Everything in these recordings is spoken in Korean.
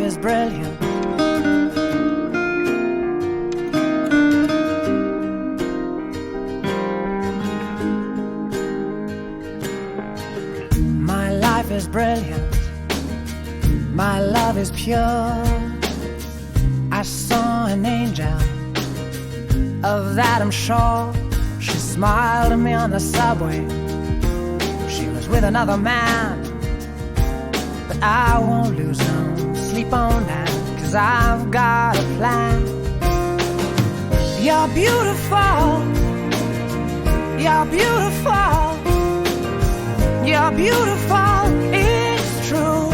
is brilliant. My life is brilliant. My love is pure. I saw an angel, of that I'm sure. She smiled at me on the subway. She was with another man, but I won't lose no sleep on that, 'cause I've got a plan. You're beautiful. You're beautiful. You're beautiful. It's true.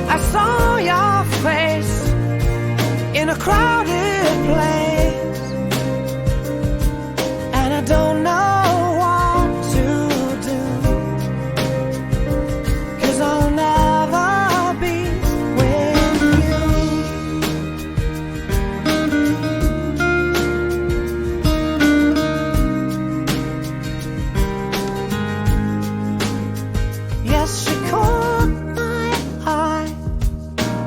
I saw your face in a crowded place, and I don't know what to do, 'cause I'll never be with you. Yes, she caught my eye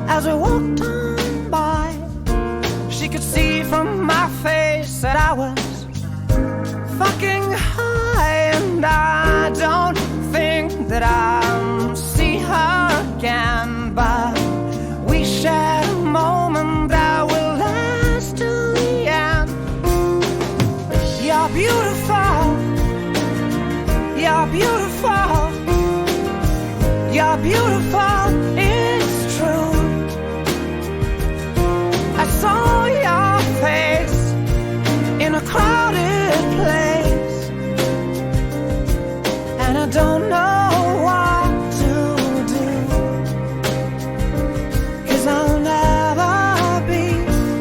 as we walked on by. She could see from my face that I was fucking high, and I don't think that I'll see her again, but we shared a moment that will last till the end. You're beautiful. You're beautiful. You're beautiful. It's true. I saw your face in a crowded place, and I don't know what to do, 'cause I'll never be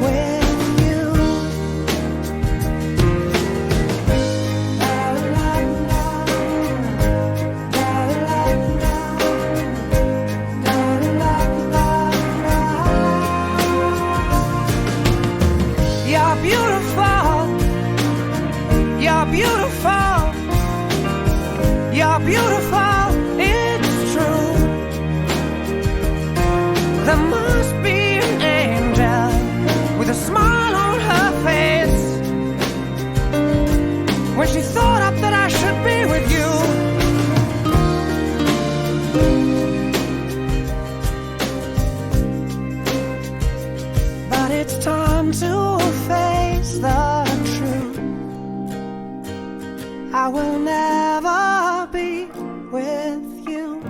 with you. You're beautiful. You're beautiful. You're beautiful. It's true. There must be an angel with a smile on her face when she thought up that I should be with you. But it's time to face the truth. I will never be with you.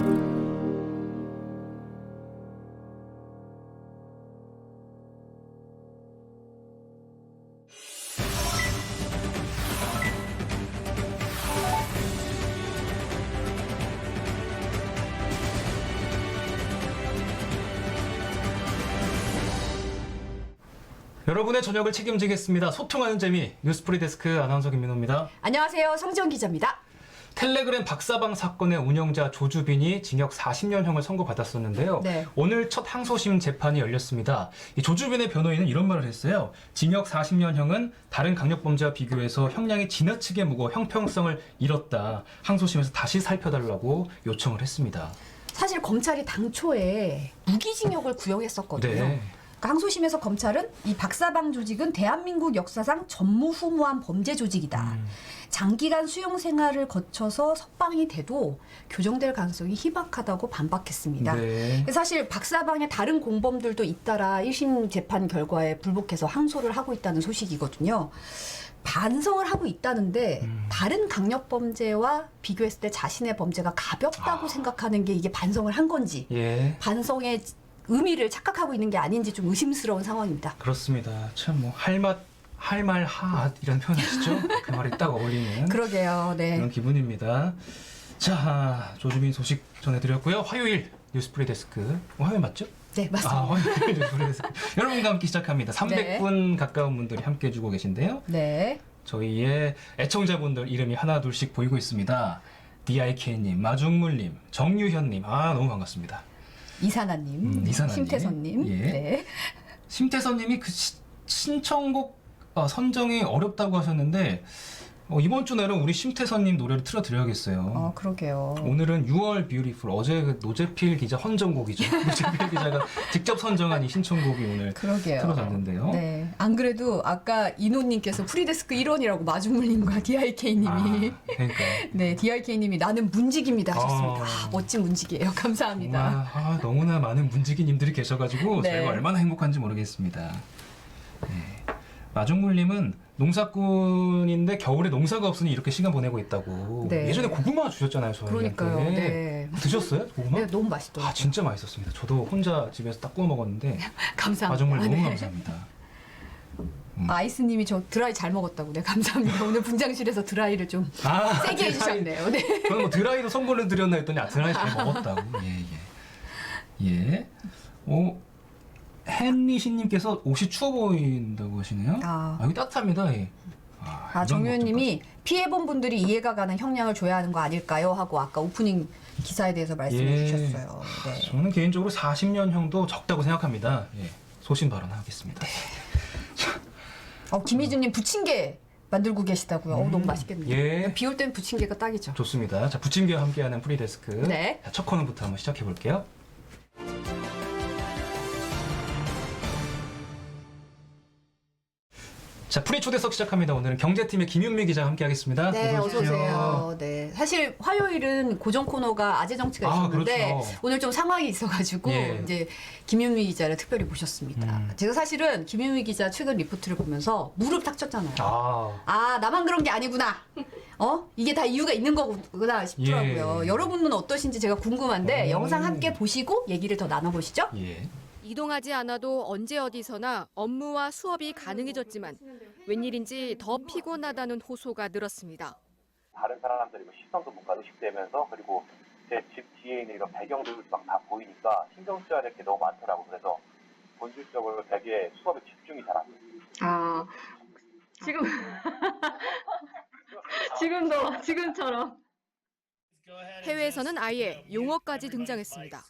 여러분의 저녁을 책임지겠습니다. 소통하는 재미 뉴스프리 데스크 아나운서 김민호입니다. 안녕하세요. 성지원 기자입니다. 텔레그램 박사방 사건의 운영자 조주빈이 징역 40년형을 선고받았었는데요. 네. 오늘 첫 항소심 재판이 열렸습니다. 이 조주빈의 변호인은 이런 말을 했어요. 징역 40년형은 다른 강력범죄와 비교해서 형량이 지나치게 무거워 형평성을 잃었다. 항소심에서 다시 살펴달라고 요청을 했습니다. 사실 검찰이 당초에 무기징역을 구형했었거든요. 네. 항소심에서 검찰은 이 박사방 조직은 대한민국 역사상 전무후무한 범죄 조직이다. 장기간 수용 생활을 거쳐서 석방이 돼도 교정될 가능성이 희박하다고 반박했습니다. 네. 사실 박사방에 다른 공범들도 잇따라 1심 재판 결과에 불복해서 항소를 하고 있다는 소식이거든요. 반성을 하고 있다는데 다른 강력범죄와 비교했을 때 자신의 범죄가 가볍다고 생각하는 게 이게 반성을 한 건지 예. 반성의 의미를 착각하고 있는 게 아닌지 좀 의심스러운 상황입니다. 그렇습니다. 참 뭐 할 말 하앗 이런 표현 아시죠? 그 말이 딱 어울리는 그러게요. 네. 그런 기분입니다. 자, 조주빈 소식 전해드렸고요. 화요일 뉴스프리 데스크. 화요일 맞죠? 네, 맞습니다. 화요일 뉴스프리 데스크. 여러분과 함께 시작합니다. 300분 가까운 분들이 함께 해주고 계신데요. 네. 저희의 애청자분들 이름이 하나 둘씩 보이고 있습니다. DIK님, 마중물님, 정유현님. 너무 반갑습니다. 이산아님, 이산아님. 심태선님. 예. 네. 심태선님이 그 신청곡 선정이 어렵다고 하셨는데 이번 주 내로 우리 심태선님 노래를 틀어드려야겠어요. 그러게요. 오늘은 6월 뷰티풀 어제 그 노재필 기자 헌정곡이죠. 노재필 기자가 직접 선정한 이 신청곡이 오늘 그러게요. 틀어졌는데요. 네. 안 그래도 아까 이노님께서 프리데스크 1원이라고 마중물님과 DIK님이 그러니까 네, DIK님이 나는 문직입니다 하셨습니다. 멋진 문직이에요. 감사합니다. 정말 너무나 많은 문지기님들이 계셔가지고 네. 저희가 얼마나 행복한지 모르겠습니다. 네. 마중물님은 농사꾼인데 겨울에 농사가 없으니 이렇게 시간 보내고 있다고. 네. 예전에 고구마 주셨잖아요, 저희한테. 그러니까요. 네. 드셨어요, 고구마? 네, 너무 맛있더라고요. 진짜 맛있었습니다. 저도 혼자 집에서 딱 구워 먹었는데 감사합니다. 마중물 너무 네. 감사합니다. 아이스님이 저 드라이 잘 먹었다고. 네, 감사합니다. 오늘 분장실에서 드라이를 좀 세게 해주셨네요. 네. 저는 뭐 드라이도 선물로 드렸나 했더니 드라이 잘 먹었다고. 예. 헨리신님께서 옷이 추워 보인다고 하시네요. 여기 따뜻합니다. 예. 정유현님이 피해본 분들이 이해가 가는 형량을 줘야 하는 거 아닐까요? 하고 아까 오프닝 기사에 대해서 말씀해 주셨어요. 네. 저는 개인적으로 40년형도 적다고 생각합니다. 예. 소신 발언하겠습니다. 김희준님 부침개 만들고 계시다고요. 너무 맛있겠네요. 예. 비 올 땐 부침개가 딱이죠. 좋습니다. 자, 부침개와 함께하는 프리데스크. 네. 자, 첫 코너부터 한번 시작해 볼게요. 자, 프리 초대석 시작합니다. 오늘은 경제팀의 김윤미 기자와 함께하겠습니다. 네, 어서 어서 오세요. 네, 사실 화요일은 고정 코너가 아재 정치가 있었는데 그렇죠. 오늘 좀 상황이 있어가지고 예. 이제 김윤미 기자를 특별히 모셨습니다. 제가 사실은 김윤미 기자 최근 리포트를 보면서 무릎 딱 쳤잖아요. 나만 그런 게 아니구나. 이게 다 이유가 있는 거구나 싶더라고요. 예. 여러분은 어떠신지 제가 궁금한데 영상 함께 보시고 얘기를 더 나눠보시죠. 예. 이동하지 않아도 언제 어디서나 업무와 수업이 가능해졌지만 웬일인지 더 피곤하다는 호소가 늘었습니다. 다른 사람들이 시선도 뭔가 의식되면서 그리고 제 집 뒤에 있는 이런 배경들도 막 다 보이니까 신경 써야 될 게 너무 많더라고. 그래서 본질적으로 되게 수업에 집중이 잘 안 돼요. 지금처럼. 해외에서는 아예 용어까지 등장했습니다.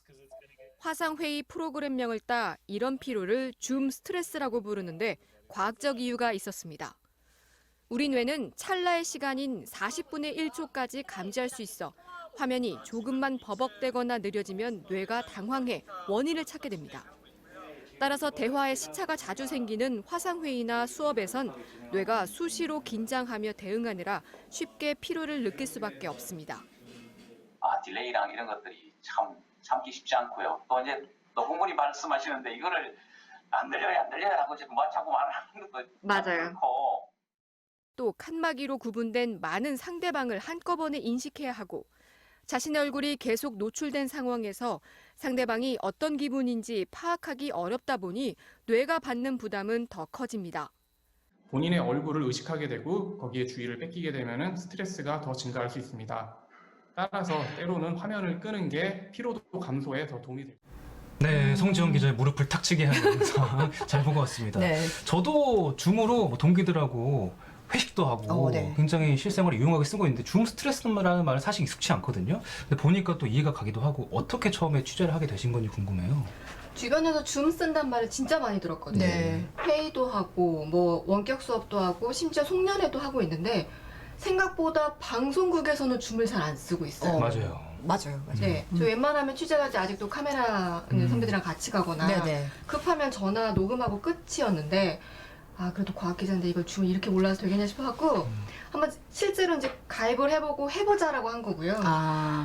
화상회의 프로그램명을 따 이런 피로를 줌 스트레스라고 부르는데 과학적 이유가 있었습니다. 우리 뇌는 찰나의 시간인 40분의 1초까지 감지할 수 있어 화면이 조금만 버벅대거나 느려지면 뇌가 당황해 원인을 찾게 됩니다. 따라서 대화에 시차가 자주 생기는 화상회의나 수업에선 뇌가 수시로 긴장하며 대응하느라 쉽게 피로를 느낄 수밖에 없습니다. 딜레이랑 이런 것들이 참 참기 쉽지 않고요. 또 이제 노부모님 말씀하시는데 이거를 안 들려요 하고 지금 자꾸 말하는 것도 맞아요. 또 칸막이로 구분된 많은 상대방을 한꺼번에 인식해야 하고 자신의 얼굴이 계속 노출된 상황에서 상대방이 어떤 기분인지 파악하기 어렵다 보니 뇌가 받는 부담은 더 커집니다. 본인의 얼굴을 의식하게 되고 거기에 주의를 뺏기게 되면 스트레스가 더 증가할 수 있습니다. 따라서 때로는 화면을 끄는 게 피로도 감소에 더 도움이 됩니다. 네, 송지원 기자의 무릎을 탁 치게 하는 영상 잘 보고 왔습니다. 네. 저도 줌으로 동기들하고 회식도 하고 네. 굉장히 실생활에 유용하게 쓰고 있는데 줌 스트레스라는 말은 사실 익숙치 않거든요. 근데 보니까 또 이해가 가기도 하고 어떻게 처음에 취재를 하게 되신 건지 궁금해요. 주변에서 줌 쓴단 말을 진짜 많이 들었거든요. 네. 회의도 하고 뭐 원격 수업도 하고 심지어 송년회도 하고 있는데 생각보다 방송국에서는 줌을 잘 안 쓰고 있어요. 맞아요. 네, 저 웬만하면 취재 갈 때 아직도 카메라 있는 선배들이랑 같이 가거나 네네. 급하면 전화 녹음하고 끝이었는데 그래도 과학 기자인데 이걸 줌 이렇게 몰라서 되겠냐 싶어갖고 한번 실제로 이제 가입을 해보고 해보자라고 한 거고요.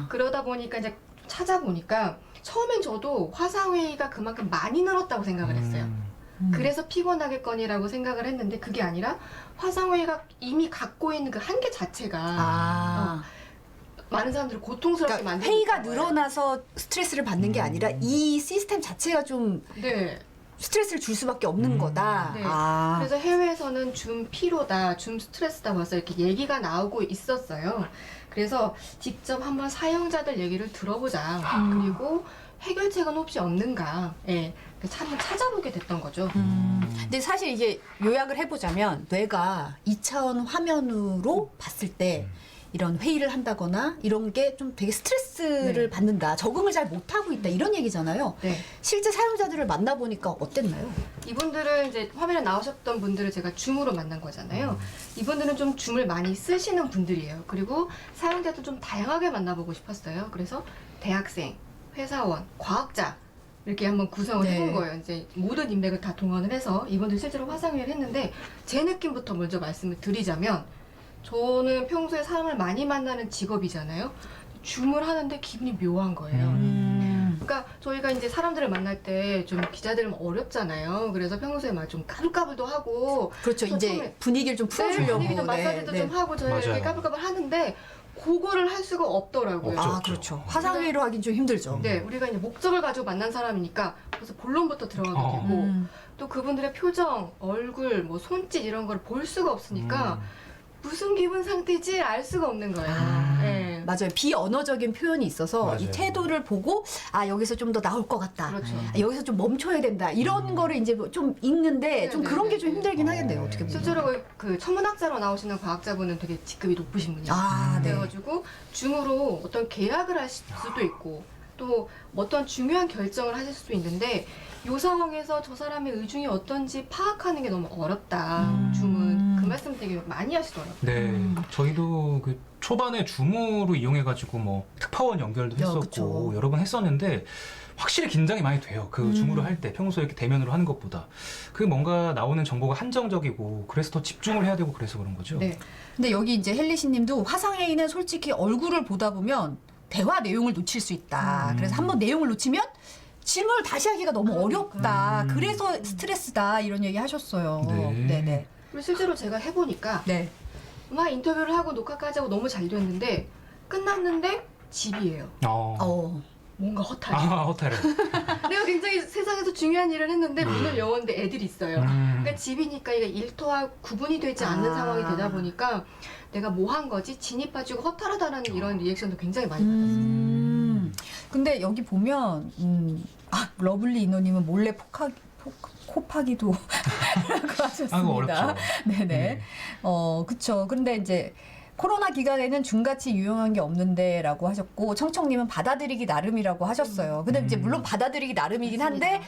그러다 보니까 이제 찾아보니까 처음엔 저도 화상회의가 그만큼 많이 늘었다고 생각을 했어요. 그래서 피곤하겠거니라고 생각을 했는데 그게 아니라 화상회의가 이미 갖고 있는 그 한계 자체가 많은 사람들을 고통스럽게 그러니까 만드는 회의가 거예요. 늘어나서 스트레스를 받는 게 아니라 이 시스템 자체가 좀 네. 스트레스를 줄 수밖에 없는 거다. 네. 그래서 해외에서는 줌 피로다, 줌 스트레스다 벌써 이렇게 얘기가 나오고 있었어요. 그래서 직접 한번 사용자들 얘기를 들어보자. 그리고 해결책은 혹시 없는가. 예. 그래서 한번 찾아보게 됐던 거죠. 근데 사실 이게 요약을 해보자면 뇌가 2차원 화면으로 봤을 때 이런 회의를 한다거나 이런 게 좀 되게 스트레스를 네. 받는다. 적응을 잘 못하고 있다. 이런 얘기잖아요. 네. 실제 사용자들을 만나보니까 어땠나요? 이분들은 이제 화면에 나오셨던 분들을 제가 줌으로 만난 거잖아요. 이분들은 좀 줌을 많이 쓰시는 분들이에요. 그리고 사용자도 좀 다양하게 만나보고 싶었어요. 그래서 대학생, 회사원, 과학자 이렇게 한번 구성을 네. 해본 거예요. 이제 모든 인맥을 다 동원을 해서 이분들 실제로 화상회의를 했는데 제 느낌부터 먼저 말씀을 드리자면 저는 평소에 사람을 많이 만나는 직업이잖아요. 줌을 하는데 기분이 묘한 거예요. 그러니까 저희가 이제 사람들을 만날 때 좀 기자들은 어렵잖아요. 그래서 평소에 막 좀 까불까불도 하고 그렇죠. 저 이제 처음에 분위기를 좀 풀어주려고. 분위기 좀 마사지도 네, 좀 네. 하고 저희가 이렇게 맞아요. 까불까불 하는데 그거를 할 수가 없더라고요. 없죠. 아, 그렇죠. 화상회의로 하긴 좀 힘들죠. 네, 우리가 이제 목적을 가지고 만난 사람이니까 그래서 본론부터 들어가게 되고 음. 또 그분들의 표정, 얼굴, 뭐 손짓 이런 걸 볼 수가 없으니까 무슨 기분 상태인지 알 수가 없는 거예요. 아, 네. 맞아요. 비언어적인 표현이 있어서 이 맞아요. 태도를 보고 아 여기서 좀 더 나올 것 같다. 그렇죠. 아, 여기서 좀 멈춰야 된다. 이런 거를 이제 뭐좀 읽는데 좀 네, 그런 네, 게 좀 네. 힘들긴 하겠네요. 어떻게 보면. 실제로 그 천문학자로 나오시는 과학자분은 되게 직급이 높으신 분이에요. 아, 네. 그래가지고 줌으로 어떤 계약을 하실 수도 있고 또 어떤 중요한 결정을 하실 수도 있는데 이 상황에서 저 사람의 의중이 어떤지 파악하는 게 너무 어렵다. 줌은 그 말씀 되게 많이 하시더라고요. 네, 저희도 그 초반에 줌으로 이용해가지고 뭐 특파원 연결도 했었고 그쵸. 여러 번 했었는데 확실히 긴장이 많이 돼요. 그 줌으로 할 때 평소에 이렇게 대면으로 하는 것보다 그 뭔가 나오는 정보가 한정적이고 그래서 더 집중을 해야 되고 그래서 그런 거죠. 네. 근데 여기 이제 헬리시 님도 화상회의는 솔직히 얼굴을 보다 보면 대화 내용을 놓칠 수 있다. 그래서 한번 내용을 놓치면 질문을 다시 하기가 너무 어렵다. 그래서 스트레스다. 이런 얘기 하셨어요. 네. 네네. 그리고 실제로 제가 해보니까 네. 막 인터뷰를 하고 녹화까지 하고 너무 잘 됐는데 끝났는데 집이에요. 어. 뭔가 허탈해. 아, 호텔을. 내가 굉장히 세상에서 중요한 일을 했는데 문을 열었는데 애들이 있어요. 그러니까 집이니까 이게 일터와 구분이 되지 않는 아. 상황이 되다 보니까 내가 뭐 한 거지 진이 빠지고 허탈하다라는 이런 리액션도 굉장히 많이 받았어요. 근데 여기 보면 러블리 인호님은 몰래 코파기도 라고 하셨습니다. 아이고, 어렵죠. 네네. 그쵸. 근데 이제 코로나 기간에는 줌같이 유용한 게 없는데라고 하셨고 청청님은 받아들이기 나름이라고 하셨어요. 근데 이제 물론 받아들이기 나름이긴 한데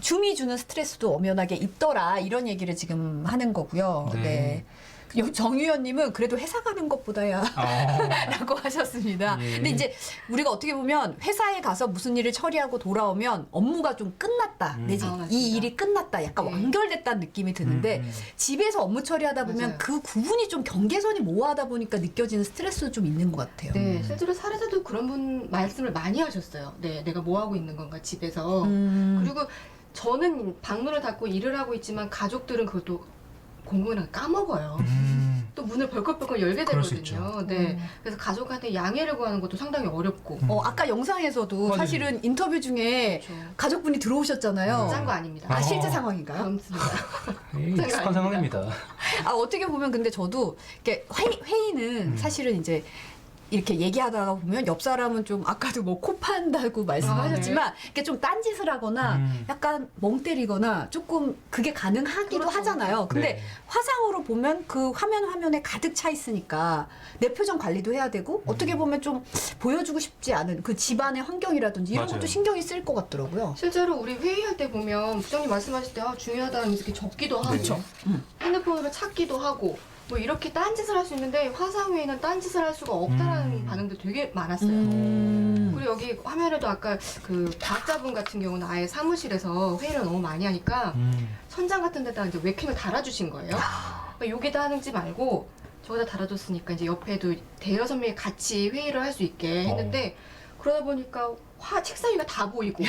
줌이 주는 스트레스도 엄연하게 있더라 이런 얘기를 지금 하는 거고요. 네. 네. 정유현님은 그래도 회사 가는 것보다야 라고 하셨습니다. 예. 근데 이제 우리가 어떻게 보면 회사에 가서 무슨 일을 처리하고 돌아오면 업무가 좀 끝났다 내지 맞습니다. 이 일이 끝났다 약간 네. 완결됐다는 느낌이 드는데 집에서 업무 처리하다 보면 맞아요. 그 구분이 좀 경계선이 모호하다 보니까 느껴지는 스트레스도 좀 있는 것 같아요. 네, 실제로 사례자도 그런 분 말씀을 많이 하셨어요. 네, 내가 뭐 하고 있는 건가 집에서. 그리고 저는 방문을 닫고 일을 하고 있지만 가족들은 그것도 공공이랑 까먹어요. 또 문을 벌컥벌컥 열게 그럴 수 되거든요. 네, 그래서 가족한테 양해를 구하는 것도 상당히 어렵고. 아까 영상에서도 맞아요. 사실은 인터뷰 중에 그렇죠. 가족분이 들어오셨잖아요. 짠 거 아닙니다. 아, 실제 상황인가요? 그렇습니다. 익숙한 상황입니다. 어떻게 보면 근데 저도 이렇게 회의는 사실은 이제 이렇게 얘기하다가 보면 옆 사람은 좀 아까도 뭐 코 판다고 말씀하셨지만 이렇게 좀 딴짓을 하거나 약간 멍 때리거나 조금 그게 가능하기도 그렇죠. 하잖아요. 근데 네. 화상으로 보면 그 화면에 가득 차 있으니까 내 표정 관리도 해야 되고 어떻게 보면 좀 보여주고 싶지 않은 그 집안의 환경이라든지 이런 맞아요. 것도 신경이 쓰일 것 같더라고요. 실제로 우리 회의할 때 보면 부장님 말씀하실 때 중요하다는 이렇게 적기도 하고 그렇죠. 핸드폰으로 찾기도 하고 뭐 이렇게 딴짓을 할 수 있는데 화상회의는 딴짓을 할 수가 없다라는 반응도 되게 많았어요. 그리고 여기 화면에도 아까 그 과학자분 같은 경우는 아예 사무실에서 회의를 너무 많이 하니까 천장 같은 데다 이제 웹캠을 달아주신 거예요. 그러니까 여기다 하는지 말고 저기다 달아줬으니까 이제 옆에도 대여섯 명이 같이 회의를 할 수 있게 했는데 그러다 보니까 책상 위가 다 보이고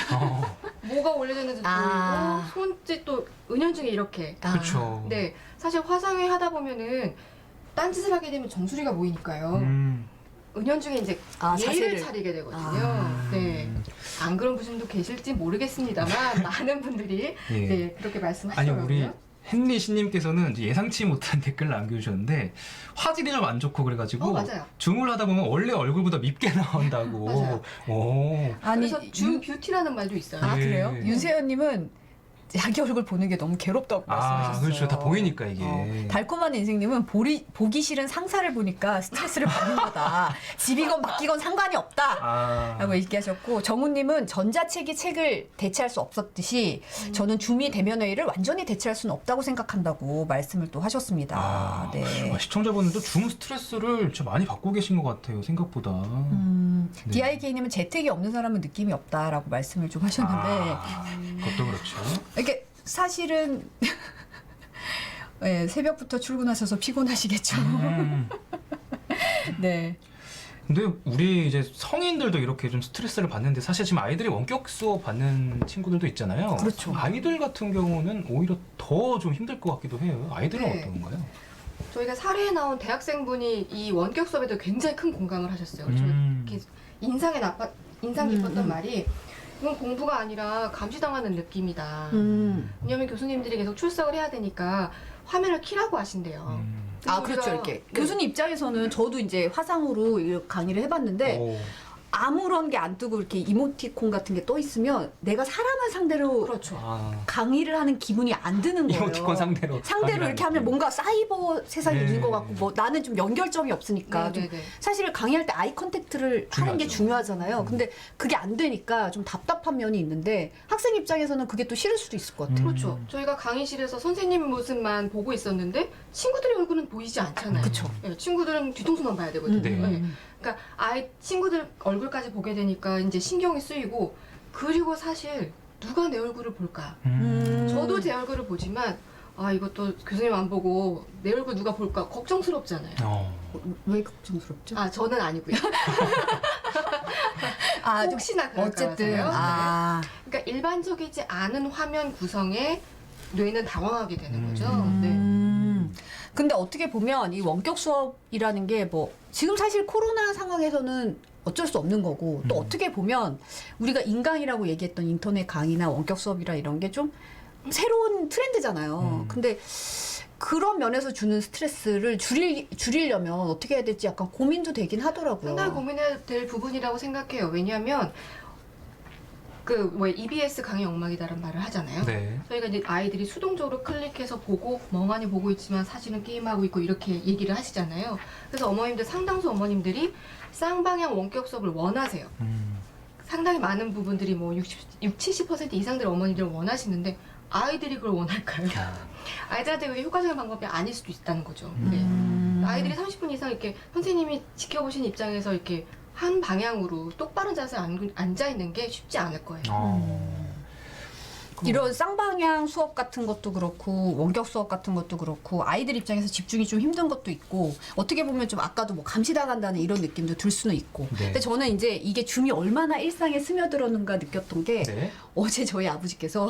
뭐가 올려졌는지 보이고 손짓도 은연중에 이렇게. 그렇죠. 네, 사실 화상회의 하다 보면은 딴짓을 하게 되면 정수리가 보이니까요. 은연중에 이제 예의를 차리게 되거든요. 네, 안 그런 분들도 계실지 모르겠습니다만 많은 분들이 예. 네 그렇게 아니 말씀하시더라고요. 우리 헨리 씨님께서는 이제 예상치 못한 댓글을 남겨주셨는데 화질이 좀 안 좋고 그래가지고 맞아요. 줌을 하다 보면 원래 얼굴보다 밉게 나온다고. 맞아요. 오. 아니 그래서 줌 뷰티라는 말도 있어요. 그래요? 예. 윤세연님은 자기 얼굴 보는 게 너무 괴롭다고 말씀하셨어요. 그렇죠. 다 보이니까 이게. 달콤한 인생님은 보기 싫은 상사를 보니까 스트레스를 받는 거다. 집이건 맡기건 상관이 없다. 라고 얘기하셨고, 정우님은 전자책이 책을 대체할 수 없었듯이 저는 주미 대면회의를 완전히 대체할 수는 없다고 생각한다고 말씀을 또 하셨습니다. 네. 시청자분들도 줌 스트레스를 좀 많이 받고 계신 것 같아요. 생각보다. 네. DIK님은 재택이 없는 사람은 느낌이 없다라고 말씀을 좀 하셨는데, 그것도 그렇죠. 이게 사실은 네, 새벽부터 출근하셔서 피곤하시겠죠. 네. 근데 우리 이제 성인들도 이렇게 좀 스트레스를 받는데 사실 지금 아이들이 원격 수업 받는 친구들도 있잖아요. 그렇죠. 아이들 같은 경우는 오히려 더 좀 힘들 것 같기도 해요. 아이들은 네. 어떤가요? 저희가 사례에 나온 대학생분이 이 원격 수업에도 굉장히 큰 공감을 하셨어요. 인상 깊었던 말이, 이건 공부가 아니라 감시당하는 느낌이다. 왜냐하면 교수님들이 계속 출석을 해야 되니까 화면을 키라고 하신대요. 그렇죠. 이렇게 교수님 입장에서는 저도 이제 화상으로 이렇게 강의를 해봤는데 아무런 게 안 뜨고 이렇게 이모티콘 같은 게 떠 있으면 내가 사람을 상대로 그렇죠. 강의를 하는 기분이 안 드는 거예요. 이모티콘 상대로 이렇게 하면 뭔가 사이버 세상에 있는 것 같고, 뭐 나는 좀 연결점이 없으니까 좀 사실 강의할 때 아이 컨택트를 하는 게 중요하잖아요. 근데 그게 안 되니까 좀 답답한 면이 있는데 학생 입장에서는 그게 또 싫을 수도 있을 것 같아요. 그렇죠. 저희가 강의실에서 선생님 모습만 보고 있었는데 친구들의 얼굴은 보이지 않잖아요. 그렇죠. 네, 친구들은 뒤통수만 봐야 되거든요. 네. 네. 그러니까 아이 친구들 얼굴까지 보게 되니까 이제 신경이 쓰이고, 그리고 사실 누가 내 얼굴을 볼까? 저도 제 얼굴을 보지만 이것도 교수님 안 보고 내 얼굴 누가 볼까 걱정스럽잖아요. 왜 걱정스럽죠? 저는 아니고요. 혹시나 그럴까 어쨌든 봐서요. 네. 그러니까 일반적이지 않은 화면 구성에 뇌는 당황하게 되는 거죠. 네. 근데 어떻게 보면 이 원격 수업이라는 게 뭐 지금 사실 코로나 상황에서는 어쩔 수 없는 거고, 또 어떻게 보면 우리가 인강이라고 얘기했던 인터넷 강의나 원격 수업이라 이런 게 좀 새로운 트렌드잖아요. 근데 그런 면에서 주는 스트레스를 줄이려면 어떻게 해야 될지 약간 고민도 되긴 하더라고요. 상당히 고민해야 될 부분이라고 생각해요. 왜냐하면 EBS 강의 엉망이다라는 말을 하잖아요. 네. 저희가 이제 아이들이 수동적으로 클릭해서 보고 멍하니 보고 있지만 사실은 게임하고 있고 이렇게 얘기를 하시잖아요. 그래서 상당수 어머님들이 쌍방향 원격 수업을 원하세요. 상당히 많은 부분들이 뭐 70% 이상들 어머니들은 원하시는데 아이들이 그걸 원할까요? 아이들한테 그게 효과적인 방법이 아닐 수도 있다는 거죠. 네. 아이들이 30분 이상 이렇게 선생님이 지켜보신 입장에서 이렇게 한 방향으로 똑바른 자세에 앉아 있는 게 쉽지 않을 거예요. 이런 쌍방향 수업 같은 것도 그렇고 원격 수업 같은 것도 그렇고 아이들 입장에서 집중이 좀 힘든 것도 있고, 어떻게 보면 좀 아까도 뭐 감시당한다는 이런 느낌도 들 수는 있고. 네. 근데 저는 이제 이게 줌이 얼마나 일상에 스며들었는가 느꼈던 게, 어제 저희 아버지께서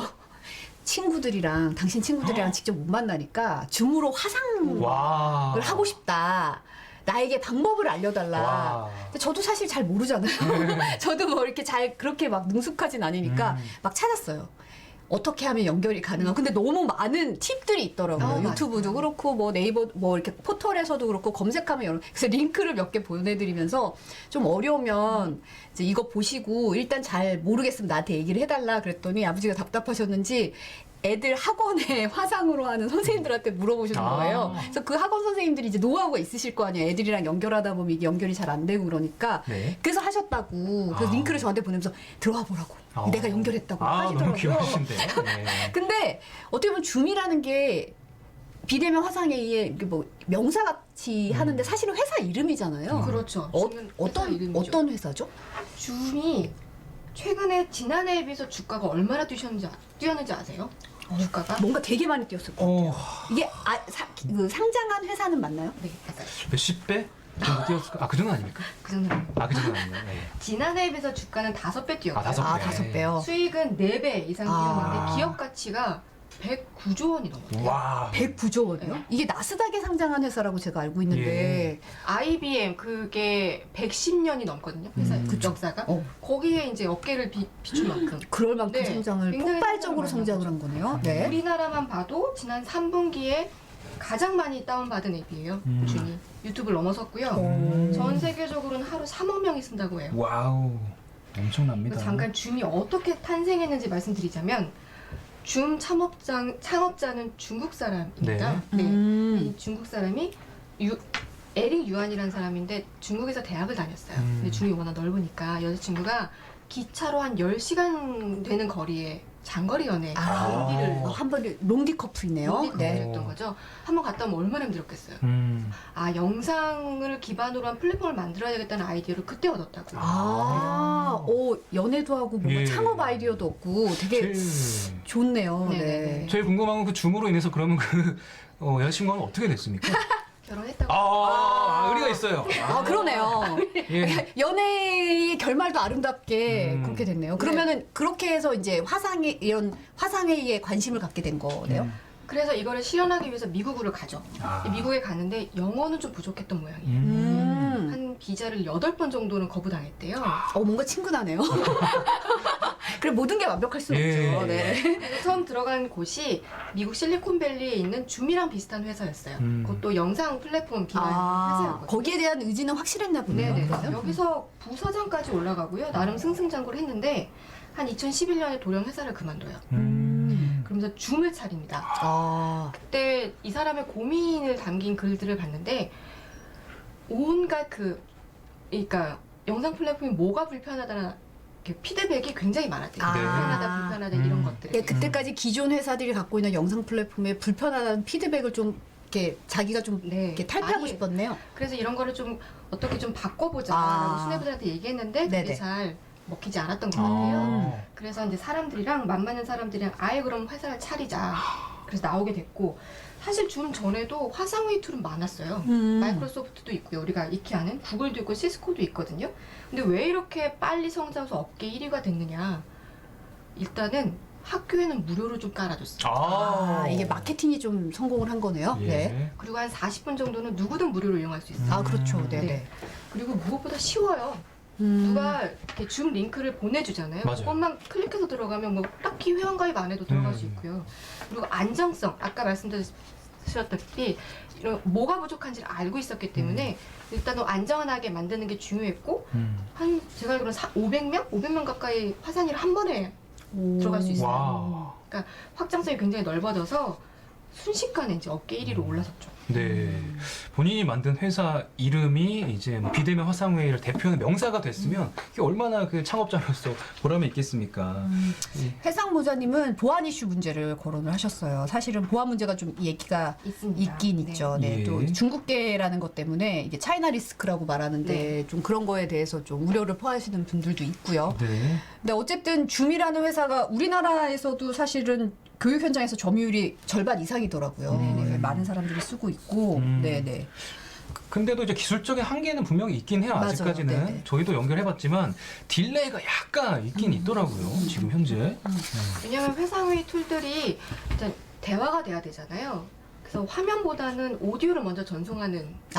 당신 친구들이랑 직접 못 만나니까 줌으로 화상을 하고 싶다. 나에게 방법을 알려달라. 근데 저도 사실 잘 모르잖아요. 저도 뭐 이렇게 그렇게 막 능숙하진 않으니까 막 찾았어요. 어떻게 하면 연결이 가능한가. 근데 너무 많은 팁들이 있더라고요. 유튜브도 그렇고 뭐 네이버 뭐 이렇게 포털에서도 그렇고 검색하면 그래서 링크를 몇 개 보내드리면서 좀 어려우면 이제 이거 보시고 일단 잘 모르겠으면 나한테 얘기를 해달라 그랬더니 아버지가 답답하셨는지 애들 학원에 화상으로 하는 선생님들한테 물어보시는 거예요. 그래서 그 학원 선생님들이 이제 노하우가 있으실 거 아니에요. 애들이랑 연결하다 보면 이게 연결이 잘 안 되고 그러니까. 그래서 하셨다고. 그래서 링크를 저한테 보내면서 들어와 보라고. 내가 연결했다고 하시더라고요. 너무 귀여우신데. 근데 어떻게 보면 줌이라는 게 비대면 화상회의에 뭐 명사같이 하는데 사실은 회사 이름이잖아요. 그렇죠. 어떤 회사죠? 줌이 최근에 지난해에 비해서 주가가 얼마나 뛰었는지 아세요? 주가가? 뭔가 되게 많이 뛰었을 것 같아요. 이게 상장한 회사는 맞나요? 네, 맞아요. 몇십 배 정도 뛰었을까? 그 정도 아닙니까? 그 정도는 그 정도 아니에요. 네. 지난해에 비해서 주가는 5배 뛰었어요. 5배요. 수익은 4배 이상 뛰었는데 기업 가치가 109조 원이 넘어요. 와. 109조 원이요? 네. 이게 나스닥에 상장한 회사라고 제가 알고 있는데. IBM 그게 110년이 넘거든요. 회사 역사가. 거기에 이제 어깨를 비출 만큼. 그럴 만큼 성장을 굉장히 폭발적으로 성장을 한 거네요. 네. 우리나라만 봐도 지난 3분기에 가장 많이 다운받은 앱이에요. 줌이. 유튜브를 넘어섰고요. 전 세계적으로는 하루 3억 명이 쓴다고 해요. 와우. 엄청납니다. 잠깐 줌이 어떻게 탄생했는지 말씀드리자면, 줌 창업자는 중국 사람입니다. 네. 이 중국 사람이 에릭 유안이라는 사람인데 중국에서 대학을 다녔어요. 근데 중국이 워낙 넓으니까 여자친구가 기차로 한 10시간 되는 거리에 장거리 연애 를 한 번에 롱디 커플이네요. 네. 던 거죠. 한번 갔다 오면 얼마나 힘들었겠어요. 영상을 기반으로 한 플랫폼을 만들어야겠다는 아이디어를 그때 얻었다고요. 연애도 하고 뭔가 창업 아이디어도 없고 되게 좋네요. 네. 제일 궁금한 건 그 줌으로 인해서 그러면 그 여자친구는 어떻게 됐습니까? 결혼했다고. 의리가 있어요. 그러네요. 예. 연애의 결말도 아름답게 그렇게 됐네요. 그러면은 그렇게 해서 이제 화상회의에 관심을 갖게 된 거네요. 그래서 이거를 실현하기 위해서 미국으로 가죠. 미국에 갔는데 영어는 좀 부족했던 모양이에요. 한 비자를 8번 정도는 거부당했대요. 뭔가 친근하네요. 그래 모든 게 완벽할 수는 없죠. 네. 그래서 처음 들어간 곳이 미국 실리콘밸리에 있는 줌이랑 비슷한 회사였어요. 그것도 영상 플랫폼 기반 회사였거든요. 거기에 대한 의지는 확실했나 보네요. 네네. 여기서 부사장까지 올라가고요. 나름 승승장구를 했는데 한 2011년에 돌연 회사를 그만둬요. 그러면서 줌을 차립니다. 그때 이 사람의 고민을 담긴 글들을 봤는데 온갖 그러니까 영상 플랫폼이 뭐가 불편하다는 피드백이 굉장히 많았대요. 불편하다 이런 것들. 그때까지 기존 회사들이 갖고 있는 영상 플랫폼에 불편하다는 피드백을 좀 이렇게 자기가 좀 이렇게 탈피하고 싶었네요. 그래서 이런 거를 좀 어떻게 좀 바꿔보자라고 수뇌부들한테 얘기했는데 그게 잘 먹히지 않았던 것 같아요. 그래서 이제 사람들이랑 만나는 사람들이랑 아예 그럼 회사를 차리자. 그래서 나오게 됐고 사실 줌 전에도 화상회의 툴은 많았어요. 마이크로소프트도 있고요. 우리가 익히 아는 구글도 있고 시스코도 있거든요. 근데 왜 이렇게 빨리 성장해서 업계 1위가 됐느냐. 일단은 학교에는 무료로 좀 깔아줬어요. 이게 마케팅이 좀 성공을 한 거네요. 예. 네. 그리고 한 40분 정도는 누구든 무료로 이용할 수 있어요. 그렇죠. 네네. 그리고 무엇보다 쉬워요. 누가 이렇게 줌 링크를 보내주잖아요. 맞아요. 그것만 클릭해서 들어가면 뭐 딱히 회원가입 안 해도 들어갈 수 있고요. 그리고 안정성, 아까 말씀드렸다시피 이런 뭐가 부족한지를 알고 있었기 때문에 일단은 안전하게 만드는 게 중요했고 한 제가 알기로는 500명 가까이 화상회의를 한 번에 들어갈 수 있어요. 그러니까 확장성이 굉장히 넓어져서 순식간에 이제 업계 1위로 올라섰죠. 네. 본인이 만든 회사 이름이 이제 뭐 비대면 화상회의를 대표하는 명사가 됐으면 이게 얼마나 그 창업자로서 보람이 있겠습니까? 해상 모자님은 보안 이슈 문제를 거론을 하셨어요. 사실은 보안 문제가 좀 얘기가 있긴 있죠. 네. 또 중국계라는 것 때문에 이게 차이나 리스크라고 말하는데 좀 그런 거에 대해서 좀 우려를 표하시는 분들도 있고요. 네. 근데 어쨌든 줌이라는 회사가 우리나라에서도 사실은 교육 현장에서 점유율이 절반 이상이더라고요. 네, 많은 사람들이 쓰고 있고. 네네. 근데도 이제 기술적인 한계는 분명히 있긴 해요. 맞아요. 아직까지는. 네네. 저희도 연결해봤지만 딜레이가 약간 있긴 있더라고요. 지금 현재. 왜냐하면 회상회의 툴들이 일단 대화가 돼야 되잖아요. 그래서 화면보다는 오디오를 먼저 전송하는 게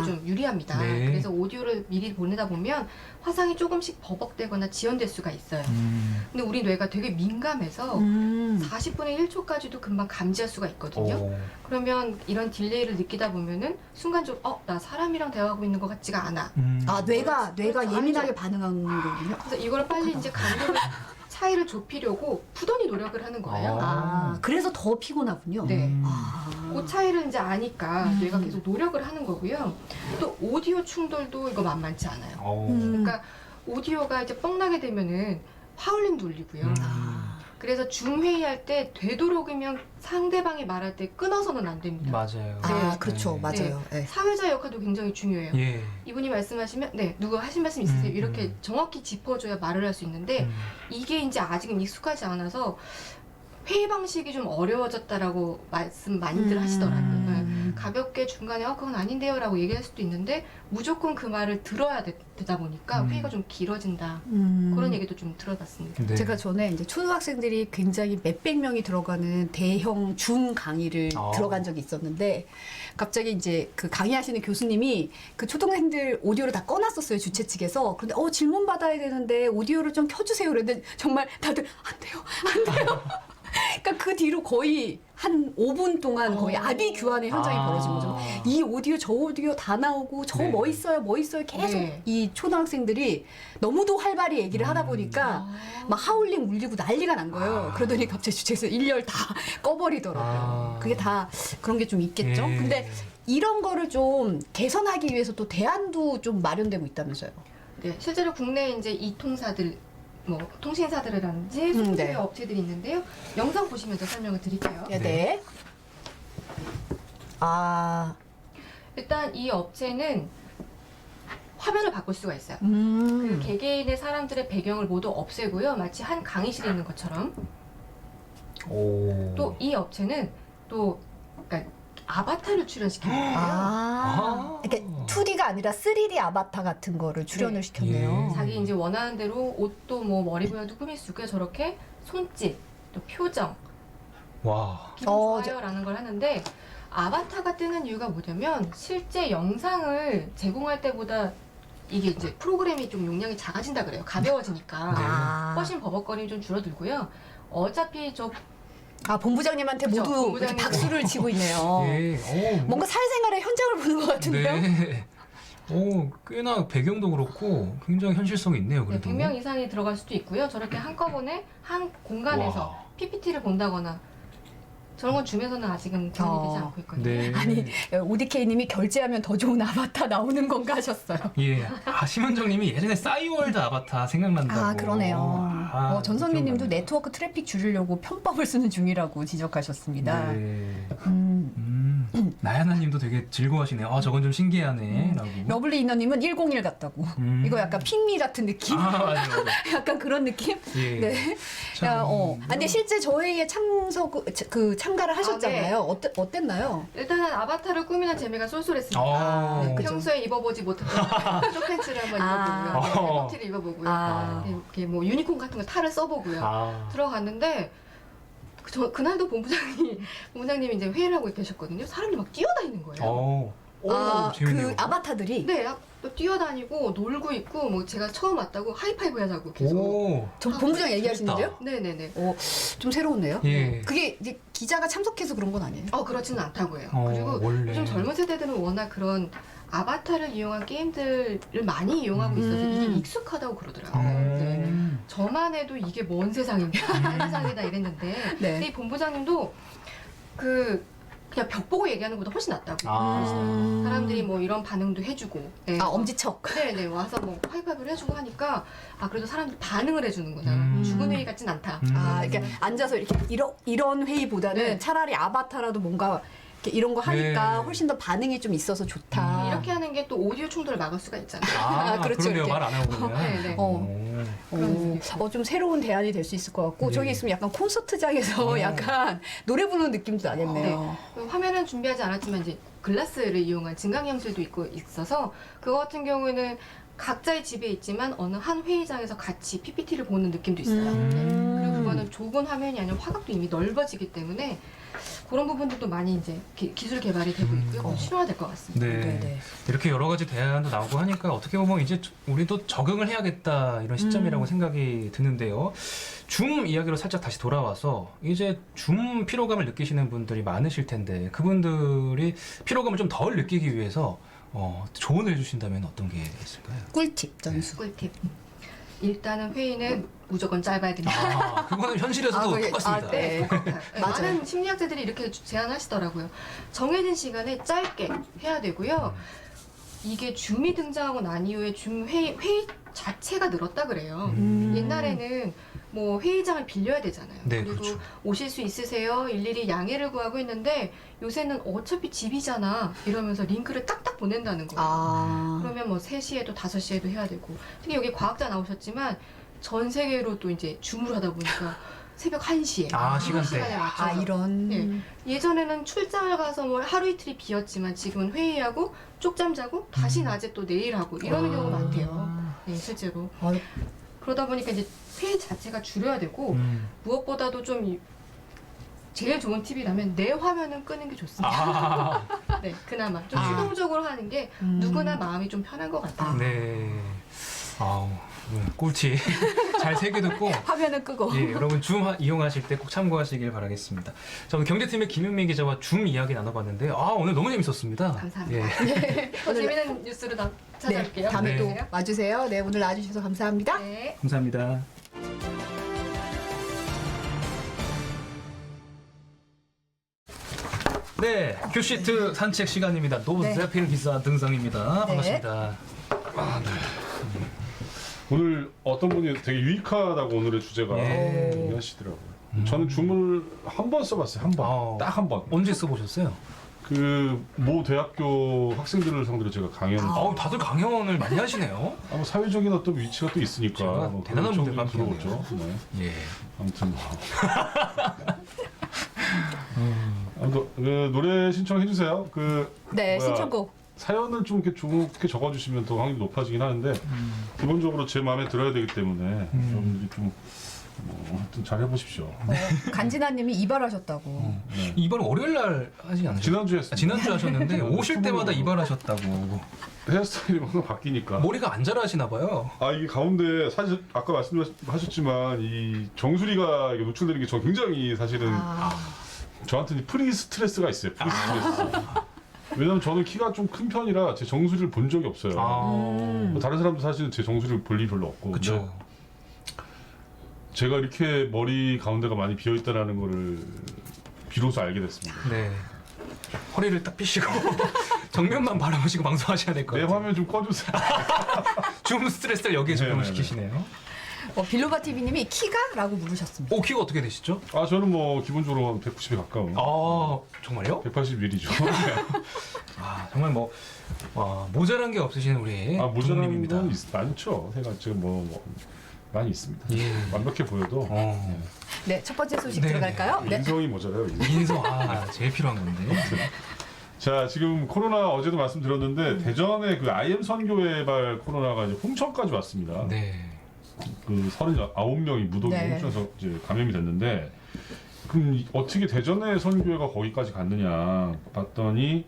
좀 유리합니다. 네. 그래서 오디오를 미리 보내다 보면 화상이 조금씩 버벅대거나 지연될 수가 있어요. 근데 우리 뇌가 되게 민감해서 40분의 1초까지도 금방 감지할 수가 있거든요. 그러면 이런 딜레이를 느끼다 보면은 순간적으로 나 사람이랑 대화하고 있는 것 같지가 않아. 뇌가 그래서 예민하게 반응하는 거군요. 그래서 이걸 빨리 이제 간격을 차이를 좁히려고 부단히 노력을 하는 거예요. 그래서 더 피곤하군요. 네. 그 차이를 이제 아니까 뇌가 계속 노력을 하는 거고요. 또 오디오 충돌도 이거 만만치 않아요. 그러니까 오디오가 이제 뻥나게 되면은 화울림도 울리고요. 그래서 줌 회의할 때 되도록이면 상대방이 말할 때 끊어서는 안 됩니다. 맞아요. 그렇죠. 맞아요. 네. 사회자 역할도 굉장히 중요해요. 예. 이분이 말씀하시면 누구 하신 말씀 있으세요? 이렇게 정확히 짚어줘야 말을 할 수 있는데 이게 이제 아직은 익숙하지 않아서 회의 방식이 좀 어려워졌다라고 말씀 많이들 하시더라고요. 가볍게 중간에 그건 아닌데요 라고 얘기할 수도 있는데 무조건 그 말을 들어야 되다 보니까 회의가 좀 길어진다. 그런 얘기도 좀 들어봤습니다. 네. 제가 전에 이제 초등학생들이 굉장히 몇백 명이 들어가는 대형 줌 강의를 들어간 적이 있었는데 갑자기 이제 그 강의하시는 교수님이 그 초등생들 오디오를 다 꺼놨었어요, 주최 측에서. 그런데 질문 받아야 되는데 오디오를 좀 켜주세요. 그랬는데 정말 다들 안 돼요. 그러니까 그 뒤로 거의 한 5분 동안 거의 아비 규환의 현장이 벌어진 거죠. 이 오디오 저 오디오 다 나오고 저 뭐 있어요 계속 네. 이 초등학생들이 너무도 활발히 얘기를 하다 보니까 막 하울링 울리고 난리가 난 거예요. 그러더니 갑자기 주책에서 일렬 다 꺼버리더라고요. 그게 다 그런 게 좀 있겠죠. 예. 근데 이런 거를 좀 개선하기 위해서 또 대안도 좀 마련되고 있다면서요. 네, 실제로 국내 이제 이통사들, 뭐 통신사들이라든지 소프트웨어 네. 업체들이 있는데요. 영상 보시면서 설명을 드릴게요. 네. 아, 일단 이 업체는 화면을 바꿀 수가 있어요. 그 개개인의 사람들의 배경을 모두 없애고요. 마치 한 강의실에 있는 것처럼. 오. 또 이 업체는 또 그러니까 아바타를 출연시킵니다. 그러니까 2D가 아니라 3D 아바타 같은 거를 출연을 네. 시켰네요. 예. 자기 이제 원하는 대로 옷도 뭐 머리 모양도 꾸밀 수 있고요. 저렇게 손짓, 또 표정, 와. 기분 좋아요라는 걸 하는데 아바타가 뜨는 이유가 뭐냐면 실제 영상을 제공할 때보다 이게 이제 프로그램이 좀 용량이 작아진다 그래요. 가벼워지니까 아. 훨씬 버벅거림이 좀 줄어들고요. 어차피 저 아, 본부장님한테 그죠, 모두 본부장님. 이렇게 박수를 치고 있네요. 예. 오. 뭔가 사회생활의 현장을 보는 것 같은데요? 네. 오, 꽤나 배경도 그렇고 굉장히 현실성이 있네요. 네, 그래도. 100명 이상이 들어갈 수도 있고요. 저렇게 한꺼번에 한 공간에서 와. PPT를 본다거나 저런 건 줌에서는 아직은 구현이 되지 않고 있거든요. 네. 아니, ODK님이 결제하면 더 좋은 아바타 나오는 건가 하셨어요. 예. 심은정님이 예전에 싸이월드 아바타 생각난다고. 아, 그러네요. 전선미님도 기억나네요. 네트워크 트래픽 줄이려고 편법을 쓰는 중이라고 지적하셨습니다. 네. 음. 나야나님도 되게 즐거워하시네요. 아, 저건 좀 신기하네라고. 러블리 이너님은 101 같다고. 이거 약간 핑미 같은 느낌? 맞아요. 약간 그런 느낌? 예. 네. 참, 야, 근데 실제 저 회의에 참가를 하셨잖아요. 네. 어땠나요? 일단은 아바타를 꾸미는 재미가 쏠쏠했습니다. 아, 네, 그죠. 평소에 입어보지 못했던 쇼팬츠를 한번 입어보고요. 백커티를 입어보고요. 아. 네, 이렇게 뭐 유니콘 같은 거 탈을 써보고요. 아. 들어갔는데 그날도 본부장님이 이제 회의를 하고 계셨거든요. 사람들이 막 뛰어다니는 거예요. 오, 재밌네요. 그 아바타들이 네, 또 뛰어다니고 놀고 있고 뭐 제가 처음 왔다고 하이파이브 하자고 계속. 오. 저 본부장 얘기하시는데요? 네네네. 좀 새로운데요? 예. 그게 이제 기자가 참석해서 그런 건 아니에요? 그렇지는 않다고 해요. 어, 그리고 원래. 요즘 젊은 세대들은 워낙 그런 아바타를 이용한 게임들을 많이 이용하고 있어서 이게 익숙하다고 그러더라고요. 네. 저만 해도 이게 뭔 세상인가, 한 세상이다 이랬는데 근데 이 본부장님도 그냥 벽 보고 얘기하는 것보다 훨씬 낫다고 그러시더라고요. 사람들이 뭐 이런 반응도 해주고 네. 엄지척. 네네 와서 뭐 하이파이브를 해주고 하니까 그래도 사람들이 반응을 해주는구나. 죽은 회의 같진 않다. 이렇게 앉아서 이렇게 이런 회의보다는 네. 차라리 아바타라도 뭔가 이렇게 이런 거 하니까 네. 훨씬 더 반응이 좀 있어서 좋다. 이렇게 하는 게 또 오디오 충돌을 막을 수가 있잖아요. 그렇죠, 그러네요. 이렇게. 말 안 하고 그냥. 네네. 좀 새로운 대안이 될 수 있을 것 같고 네. 저기 있으면 약간 콘서트장에서 약간 노래 부르는 느낌도 나겠네요. 화면은 준비하지 않았지만 이제 글라스를 이용한 증강현실도 있어서 그거 같은 경우에는 각자의 집에 있지만 어느 한 회의장에서 같이 PPT를 보는 느낌도 있어요. 그리고 그거는 좁은 화면이 아니라 화각도 이미 넓어지기 때문에 그런 부분들도 많이 이제 기술 개발이 되고 있고요. 실효화될 것 같습니다. 네. 이렇게 여러 가지 대안도 나오고 하니까 어떻게 보면 이제 우리도 적응을 해야겠다 이런 시점이라고 생각이 드는데요. 줌 이야기로 살짝 다시 돌아와서 이제 줌 피로감을 느끼시는 분들이 많으실 텐데 그분들이 피로감을 좀 덜 느끼기 위해서 조언을 해주신다면 어떤 게 있을까요? 꿀팁 전수. 꿀팁. 일단은 회의는 무조건 짧아야 된다. 그거는 현실에서도 그게- 똑같습니다. 네. 많은 심리학자들이 이렇게 제안하시더라고요. 정해진 시간에 짧게 해야 되고요. 이게 줌이 등장하고 난 이후에 줌 회의 자체가 늘었다 그래요. 옛날에는 뭐 회의장을 빌려야 되잖아요. 네, 그리고 그렇죠. 오실 수 있으세요? 일일이 양해를 구하고 있는데 요새는 어차피 집이잖아 이러면서 링크를 딱딱 보낸다는 거예요. 그러면 뭐 3시에도 5시에도 해야 되고 특히 여기 과학자 나오셨지만 전 세계로 또 이제 줌으로 하다 보니까 새벽 1시에 시간대. 시간에 맞춰서 이런. 네. 예전에는 출장을 가서 뭐 하루 이틀이 비었지만 지금은 회의하고 쪽잠 자고 다시 낮에 또 내일 하고 이러는 경우가 많대요. 네, 실제로. 그러다 보니까 이제 회의 자체가 줄여야 되고 무엇보다도 좀 제일 좋은 팁이라면 내 화면은 끄는 게 좋습니다. 네, 그나마 좀 수동적으로 하는 게 누구나 마음이 좀 편한 것 같아요. 네. 아우, 꿀팁 잘 새겨듣고 화면은 끄고. 예, 여러분 줌 이용하실 때 꼭 참고하시길 바라겠습니다. 저는 경제팀의 김윤미 기자와 줌 이야기 나눠봤는데 오늘 너무 재밌었습니다. 감사합니다. 예, 더 재밌는 뉴스로 찾아올게요. 네, 다음에 또 네. 와주세요. 네, 오늘 나와주셔서 감사합니다. 네. 감사합니다. 네, 큐시트 산책 시간입니다. 노세필 기사 등장입니다. 반갑습니다. 오늘 어떤 분이 되게 유익하다고 오늘의 주제가 예. 얘기하시더라고요. 저는 줌을 한 번 써봤어요. 한 번. 딱 한 번. 언제 써보셨어요? 그 모 대학교 학생들을 상대로 제가 강연을 다들 강연을 많이 하시네요. 뭐 사회적인 어떤 위치가 또 있으니까 제가 뭐 대단한 그런 분들과 쪽으로 함께하네요. 들어오죠. 네. 예. 아무튼 아무튼 그 노래 신청해 주세요. 그 네, 뭐야, 신청곡. 사연을 좀 이렇게 좋게 적어주시면 더 확률이 높아지긴 하는데 기본적으로 제 마음에 들어야 되기 때문에 여러분들이 좀 하여튼 잘 해보십시오. 간진아님이 이발하셨다고. 네. 이번 월요일 날 하지 않으셨어요? 지난주에 했습니다. 지난주 하셨는데 오실 때마다 이발하셨다고. 헤어스타일이 항상 바뀌니까. 머리가 안 자라시나 봐요. 이게 가운데 사실 아까 말씀하셨지만 이 정수리가 이게 노출되는 게 저 굉장히 사실은 저한테는 프리 스트레스가 있어요. 프리 스트레스. 왜냐면 저는 키가 좀 큰 편이라 제 정수리를 본 적이 없어요. 다른 사람도 사실은 제 정수리를 볼 일이 별로 없고. 그렇죠. 근데 제가 이렇게 머리 가운데가 많이 비어 있다라는 거를 비로소 알게 됐습니다. 네. 허리를 딱 펴시고 정면만 바라보시고 방송하셔야 될 것 내 같아요. 화면 좀 꺼주세요. 줌 스트레스를 여기에 적용을 시키시네요. 빌로바 TV님이 키가? 라고 물으셨습니다. 키가 어떻게 되시죠? 저는 뭐 기본적으로 190에 가까운. 정말요? 181이죠. 정말 모자란 게 없으신 우리 모자란 부모님입니다. 건 많죠. 제가 지금 많이 있습니다. 예. 완벽해 보여도 네, 첫 번째 소식 네. 들어갈까요? 네. 인성이 모자라요. 인성 제일 필요한 건데. 자, 지금 코로나 어제도 말씀드렸는데 대전의 그 IM 선교회발 코로나가 이제 홍천까지 왔습니다. 네. 그 39명이 무더기 네. 홍천에서 이제 감염이 됐는데 그럼 어떻게 대전의 선교회가 거기까지 갔느냐 봤더니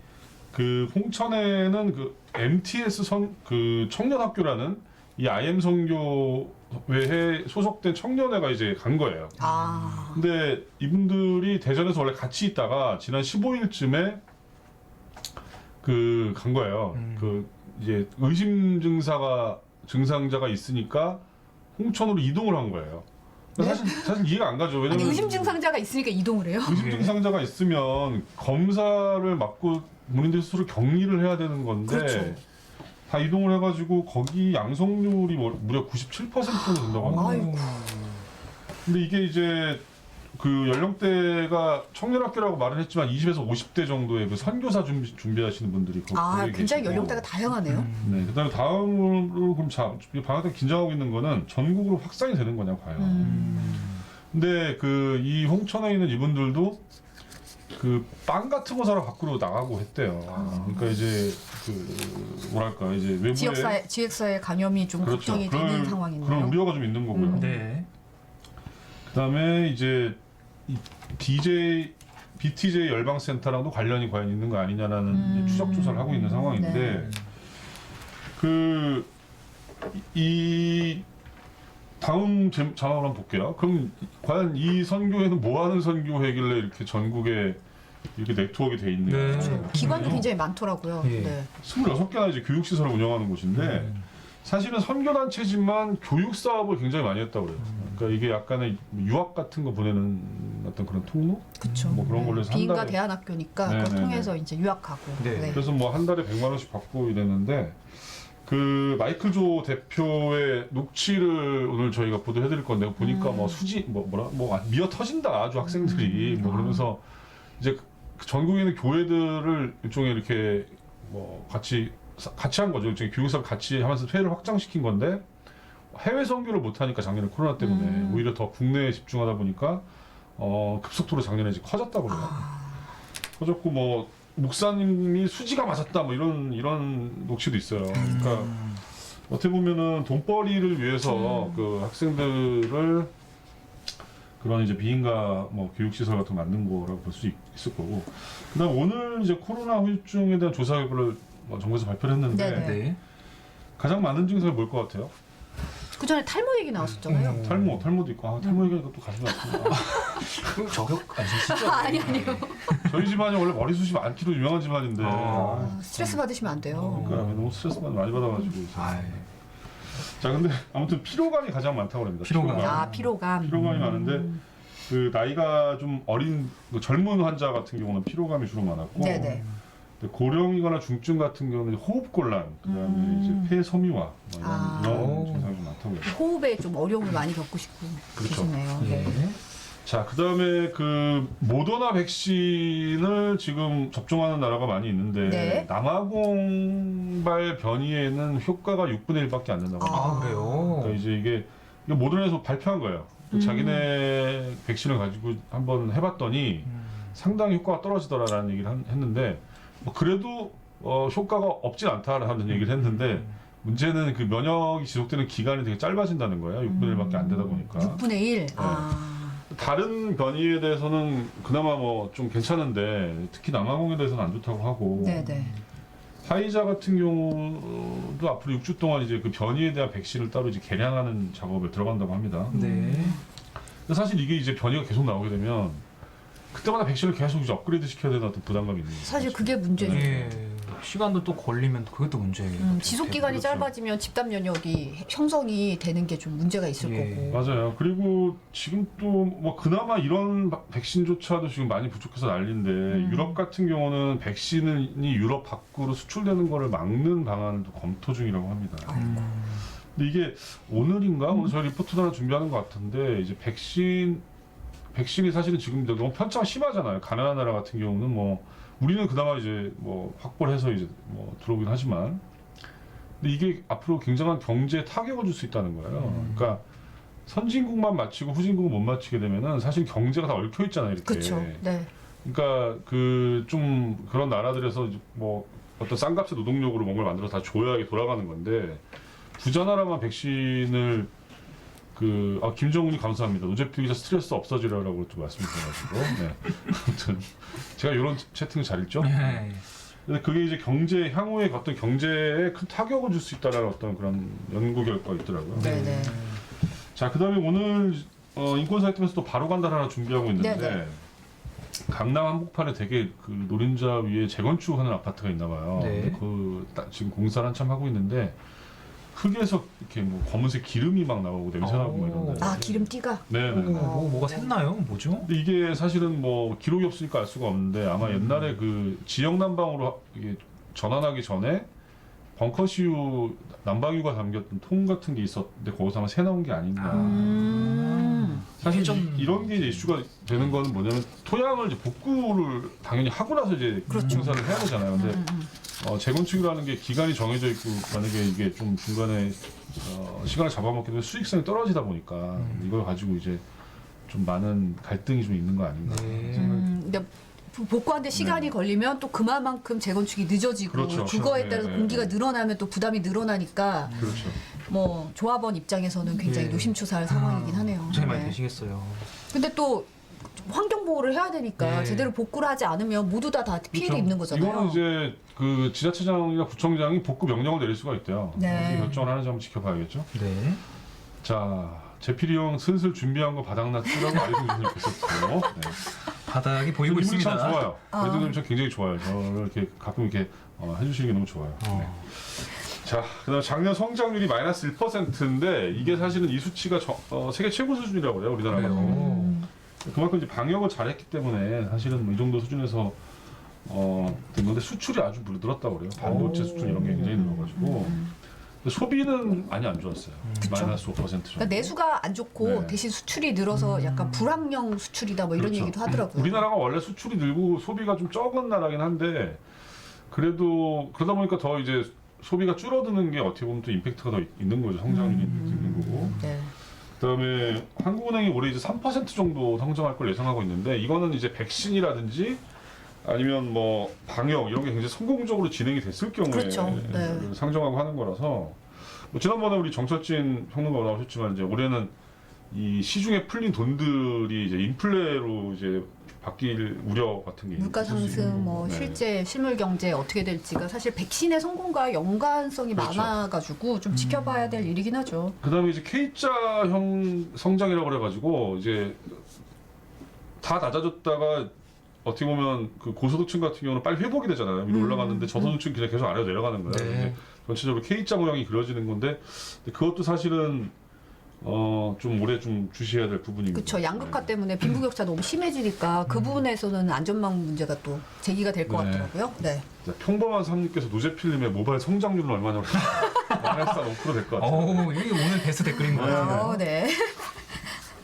그 홍천에는 그 MTS 그 청년학교라는 이 IM 선교회에 소속된 청년회가 이제 간 거예요. 근데 이분들이 대전에서 원래 같이 있다가 지난 15일쯤에 그 간 거예요. 그 이제 의심 증상자가 있으니까 홍천으로 이동을 한 거예요. 네? 사실 이해가 안 가죠. 왜냐면 의심 증상자가 있으니까 이동을 해요? 의심 증상자가 있으면 검사를 맡고 본인들 스스로 격리를 해야 되는 건데 그렇죠. 다 이동을 해가지고 거기 양성률이 무려 97% 정도 된다고 합니다. 근데 이게 이제 그 연령대가 청년학교라고 말은 했지만 20에서 50대 정도의 그 선교사 준비하시는 분들이 거기 굉장히 계시고. 연령대가 다양하네요. 네, 그다음에 다음으로 그럼 방학 때 긴장하고 있는 거는 전국으로 확산이 되는 거냐 과연. 근데 그 이 홍천에 있는 이분들도 그 빵 같은 거 사러 밖으로 나가고 했대요. 그러니까 이제 그 뭐랄까 이제 외부에 지역사회 감염이 좀 그렇죠. 걱정이 되는 상황이네요. 그런 우려가 좀 있는 거고요. 네. 그다음에 이제 이 BTJ 열방센터랑도 관련이 과연 있는 거 아니냐라는 추적 조사를 하고 있는 상황인데 네. 그 이 다음 자막을 한번 볼게요. 그럼 과연 이 선교회는 뭐 하는 선교회길래 이렇게 전국에 이렇게 네트워크가 돼 있느냐. 네. 그렇죠. 기관도 굉장히 많더라고요. 예. 네. 26개나 이제 교육시설을 운영하는 곳인데 사실은 선교단체지만 교육 사업을 굉장히 많이 했다고 그래요. 그러니까 이게 약간의 유학 같은 거 보내는 어떤 그런 통로? 그렇죠. 뭐 그런 걸로 해서 한 비인가 달에- 대안학교니까 네, 그걸 네, 통해서 이제 유학하고. 네. 네. 그래서 뭐 한 달에 100만 원씩 받고 이랬는데 그 마이클 조 대표의 녹취를 오늘 저희가 보도해드릴 건데 보니까 뭐 수지 미어 터진다 아주 학생들이 뭐 그러면서 이제 그 전국에 있는 교회들을 일종의 이렇게 뭐 같이 한 거죠. 일종의 교육사를 같이 하면서 회를 확장시킨 건데 해외 선교를 못 하니까 작년에 코로나 때문에 오히려 더 국내에 집중하다 보니까 급속도로 작년에 이제 커졌다고 그래요. 커졌고 뭐 목사님이 수지가 맞았다 뭐 이런 녹취도 있어요. 그러니까 어떻게 보면은 돈벌이를 위해서 그 학생들을 그런 이제 비인가 뭐 교육시설 같은 거 만든 거라고 볼 수 있을 거고. 그다음 오늘 이제 코로나 후유증에 대한 조사 결과를 정부에서 발표를 했는데 네네. 네. 가장 많은 증상이 뭘 것 같아요? 그 전에 탈모 얘기 나왔었잖아요. 탈모도 있고 탈모 얘기하니까 또 가슴이 아프다. 저격 아니시죠? 아니요. 저희 집안이 원래 머리숱이 많기로 유명한 집안인데 스트레스 받으시면 안 돼요. 그러니까 너무 스트레스 많이 받아가지고. 자, 근데 아무튼 피로감이 가장 많다고 합니다. 피로감이 피로감이 많은데 그 나이가 좀 어린 젊은 환자 같은 경우는 피로감이 주로 많았고 네네. 고령이거나 중증 같은 경우는 호흡곤란, 그다음에 이제 폐섬유화 이런 증상이 좀 많다고 해요. 호흡에 좀 어려움을 많이 겪으시고 계시네요. 네. 자, 그다음에 그 모더나 백신을 지금 접종하는 나라가 많이 있는데 네. 남아공발 변이에는 효과가 6분의 1밖에 안 된다고 합니다. 그래요? 그러니까 이제 이게 모더나에서 발표한 거예요. 자기네 백신을 가지고 한번 해봤더니 상당히 효과가 떨어지더라라는 얘기를 했는데 뭐 그래도 효과가 없진 않다라는 얘기를 했는데 문제는 그 면역이 지속되는 기간이 되게 짧아진다는 거예요. 6분의 1밖에 안 되다 보니까. 6분의 1? 다른 변이에 대해서는 그나마 뭐 좀 괜찮은데 특히 남아공에 대해서는 안 좋다고 하고 네네. 화이자 같은 경우도 앞으로 6주 동안 이제 그 변이에 대한 백신을 따로 이제 개량하는 작업에 들어간다고 합니다. 네. 근데 사실 이게 이제 변이가 계속 나오게 되면 그때마다 백신을 계속 이제 업그레이드 시켜야 되는 어떤 부담감이 있는 거죠. 사실 그게 문제죠. 예. 시간도 또 걸리면 그것도 문제예요. 지속 기간이 그렇죠. 짧아지면 집단 면역이 형성이 되는 게 좀 문제가 있을 거고. 맞아요. 그리고 지금 또 뭐 그나마 이런 백신조차도 지금 많이 부족해서 난리인데 유럽 같은 경우는 백신이 유럽 밖으로 수출되는 거를 막는 방안을 또 검토 중이라고 합니다. 근데 이게 오늘인가 오늘 저희 리포트 하나 준비하는 것 같은데 이제 백신이 사실은 지금 너무 편차가 심하잖아요. 가난한 나라 같은 경우는 뭐 우리는 그나마 이제 뭐 확보를 해서 이제 뭐 들어오긴 하지만 근데 이게 앞으로 굉장한 경제에 타격을 줄 수 있다는 거예요. 그러니까 선진국만 맞히고 후진국은 못 맞히게 되면은 사실 경제가 다 얽혀 있잖아요, 이렇게. 그렇죠. 네. 그러니까 그 좀 그런 나라들에서 뭐 어떤 싼값의 노동력으로 뭔가를 만들어서 다 줘야 돌아가는 건데 부자 나라만 백신을 김정은이 감사합니다. 노제필 스트레스 없어지라고 또 말씀드려가지고. 네. 아무튼 제가 이런 채팅을 잘 읽죠. 근데 그게 이제 향후에 어떤 경제에 큰 타격을 줄 수 있다라는 어떤 그런 연구 결과가 있더라고요. 네네. 자, 그다음에 오늘 인권 사이트에서 또 바로 간다 하나 준비하고 있는데 네네. 강남 한복판에 되게 그 노른자 위에 재건축하는 아파트가 있나 봐요. 네. 근데 지금 공사를 한참 하고 있는데 흙에서 이렇게 뭐 검은색 기름이 막 나오고 냄새 나고 막 이런데. 기름띠가? 네. 뭐가 샜나요? 뭐죠? 근데 이게 사실은 뭐 기록이 없으니까 알 수가 없는데 아마 옛날에 그 지역 난방으로 이게 전환하기 전에 벙커시유 난방유가 담겼던 통 같은 게 있었는데 거기서 아마 새 나온 게 아닌가. 사실 이런 게 이제 이슈가 되는 거는 뭐냐면 토양을 이제 복구를 당연히 하고 나서 이제 공사를 해야 되잖아요. 근데 재건축이라는 게 기간이 정해져 있고 만약에 이게 좀 중간에 시간을 잡아먹게 되면 수익성이 떨어지다 보니까 이걸 가지고 이제 좀 많은 갈등이 좀 있는 거 아닌가. 근데 복구하는데 시간이 걸리면 또 그만큼 재건축이 늦어지고 그렇죠. 그거에 따라서 네, 공기가 늘어나면 또 부담이 늘어나니까 그렇죠. 뭐 조합원 입장에서는 굉장히 노심초사할 상황이긴 하네요. 굉장히 많이 되시겠어요. 근데 또 환경 보호를 해야 되니까 네. 제대로 복구를 하지 않으면 모두 다 피해를 입는 거잖아요. 이거는 이제 그 지자체장이나 구청장이 복구 명령을 내릴 수가 있대요. 네. 어떻게 결정을 하는지 한번 지켜봐야겠죠. 네. 자, 제필이 형 슬슬 준비한 거 바닥났으라고 알려주면 좋겠었어요. 네. 바닥이 보이고 기분이 있습니다. 참 좋아요. 그래도 저 굉장히 좋아요. 저를 이렇게 가끔 이렇게 해주시는 게 너무 좋아요. 네. 자, 그다음 작년 성장률이 마이너스 1%인데 이게 사실은 이 수치가 세계 최고 수준이라고 그래요, 우리나라가. 그만큼 이제 방역을 잘했기 때문에 사실은 뭐 이 정도 수준에서 된 건데 수출이 아주 늘었다고 그래요. 반도체 수출 이런 게 굉장히 늘어가지고. 근데 소비는 많이 안 좋았어요. 마이너스 5% 정도. 그러니까 내수가 안 좋고 네. 대신 수출이 늘어서 약간 불황형 수출이다 뭐 이런 그렇죠. 얘기도 하더라고요. 우리나라가 원래 수출이 늘고 소비가 좀 적은 나라긴 한데 그래도 그러다 보니까 더 이제 소비가 줄어드는 게 어떻게 보면 또 임팩트가 더 있는 거죠. 성장률이 있는 거고. 네. 그다음에 한국은행이 올해 이제 3% 정도 성장할 걸 예상하고 있는데 이거는 이제 백신이라든지 아니면 뭐 방역 이런 게 굉장히 성공적으로 진행이 됐을 경우에 그렇죠. 네. 상정하고 하는 거라서 뭐 지난번에 우리 정철진 평론가 나오셨지만 이제 올해는 이 시중에 풀린 돈들이 이제 인플레로 이제 바뀔 우려 같은 게 물가 있을 수 있는 상승, 뭐 거고. 네. 실제 실물 경제 어떻게 될지가 사실 백신의 성공과 연관성이 그렇죠. 많아가지고 좀 지켜봐야 될 일이긴 하죠. 그다음에 이제 K자형 성장이라고 그래가지고 이제 다 낮아졌다가 어떻게 보면 그 고소득층 같은 경우는 빨리 회복이 되잖아요. 위로 올라가는데 저소득층 그냥 계속 아래로 내려가는 거예요. 네. 근데 전체적으로 K자 모양이 그려지는 건데 근데 그것도 사실은 좀 오래 좀 주시해야 될 부분입니다. 그렇죠. 양극화 네. 때문에 빈부격차 너무 심해지니까 그 부분에서는 안전망 문제가 또 제기가 될 것 네. 같더라고요. 네. 자, 평범한 사람님께서 노제필님의 모바일 성장률은 얼마냐고 마이너스 5% 될 것 같아요. 이게 오늘 베스트 댓글인 것 같아요. 네.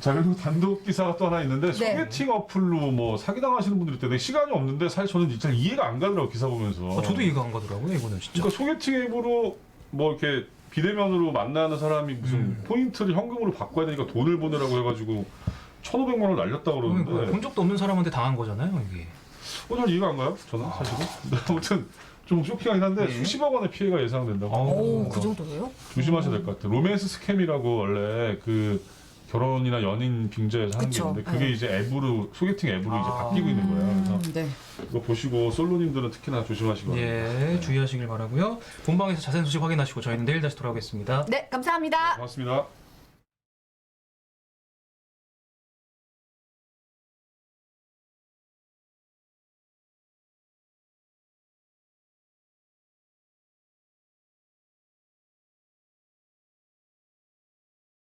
자 그리고 단독 기사가 또 하나 있는데 소개팅 어플로 뭐 사기당하시는 분들이 있대. 시간이 없는데 사실 저는 진짜 이해가 안 가더라고 기사 보면서. 저도 이해가 안 가더라고요, 이거는 진짜. 그러니까 소개팅 앱으로 뭐 이렇게 비대면으로 만나는 사람이 무슨 포인트를 현금으로 바꿔야 되니까 돈을 보내라고 해가지고 1,500만 원 날렸다고 그러는데 본 적도 없는 사람한테 당한 거잖아요, 이게. 잘 이해가 안 가요? 저는 사실은. 근데 아무튼 좀 쇼킹하긴 한데 네. 수십억 원의 피해가 예상된다고. 오, 그 정도예요? 조심하셔야 될 것 같아요. 로맨스 스캠이라고 원래 그 결혼이나 연인 빙자에서 하는 게 그쵸. 있는데 그게 네. 이제 앱으로 소개팅 앱으로 이제 바뀌고 있는 거예요. 그래서 네. 이거 보시고 솔로님들은 특히나 조심하시기 바랍니다. 예, 주의하시길 바라고요. 본방에서 자세한 소식 확인하시고 저희는 내일 다시 돌아오겠습니다. 네, 감사합니다. 고맙습니다.